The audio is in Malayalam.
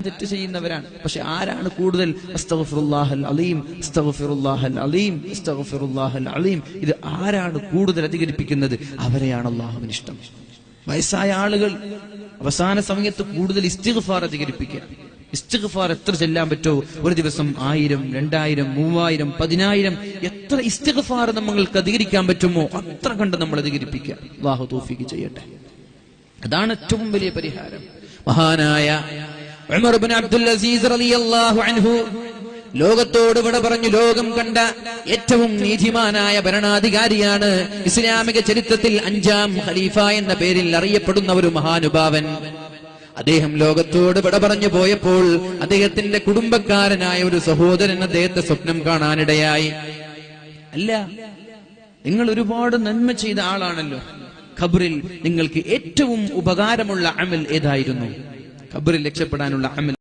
തെറ്റ് ചെയ്യുന്നവരാണ്. പക്ഷെ ആരാണ് കൂടുതൽ അസ്തഗ്ഫിറുല്ലാഹൽ അലീം, അസ്തഗ്ഫിറുല്ലാഹൽ അലീം, അസ്തഗ്ഫിറുല്ലാഹൽ അലീം, ഇത് ആരാണ് കൂടുതൽ അധികരിപ്പിക്കുന്നത് അവരെയാണ് അല്ലാഹുവിന് ഇഷ്ടം. വയസ്സായ ആളുകൾ അവസാന സമയത്ത് കൂടുതൽ ഇസ്തിഗ്ഫാർ അധികരിപ്പിക്കുക. ഇസ്തിഗ്ഫാർ എത്ര ചെല്ലാൻ പറ്റുമോ ഒരു ദിവസം 1000, 2000, 3000, 10000 എത്ര ഇസ്തിഗ്ഫാർ നമ്മൾക്ക് അധികരിക്കാൻ പറ്റുമോ അത്ര കണ്ട് നമ്മൾ അധികരിപ്പിക്കുക. അല്ലാഹു തൗഫീഖ് ചെയ്യട്ടെ. അതാണ് ഏറ്റവും വലിയ പരിഹാരം. മഹാനായ ഉമർ ഇബ്നു അബ്ദുൽ അസീസ് റളിയല്ലാഹു അൻഹു ലോകത്തോട് വിട പറഞ്ഞു. ലോകം കണ്ട ഏറ്റവും നീതിമാനായ ഭരണാധികാരിയാണ്. ഇസ്ലാമിക ചരിത്രത്തിൽ 5ാം ഖലീഫ എന്ന പേരിൽ അറിയപ്പെടുന്ന ഒരു മഹാനുഭാവൻ. അദ്ദേഹം ലോകത്തോട് വിട പറഞ്ഞു പോയപ്പോൾ അദ്ദേഹത്തിന്റെ കുടുംബക്കാരനായ ഒരു സഹോദരൻ അദ്ദേഹത്തെ സ്വപ്നം കാണാനിടയായി. അല്ല, നിങ്ങൾ ഒരുപാട് നന്മ ചെയ്ത ആളാണല്ലോ, ഖബറിൽ നിങ്ങൾക്ക് ഏറ്റവും ഉപകാരമുള്ള അമൽ ഏതായിരുന്നു? ഖബറിൽ രക്ഷപ്പെടാനുള്ള അമൽ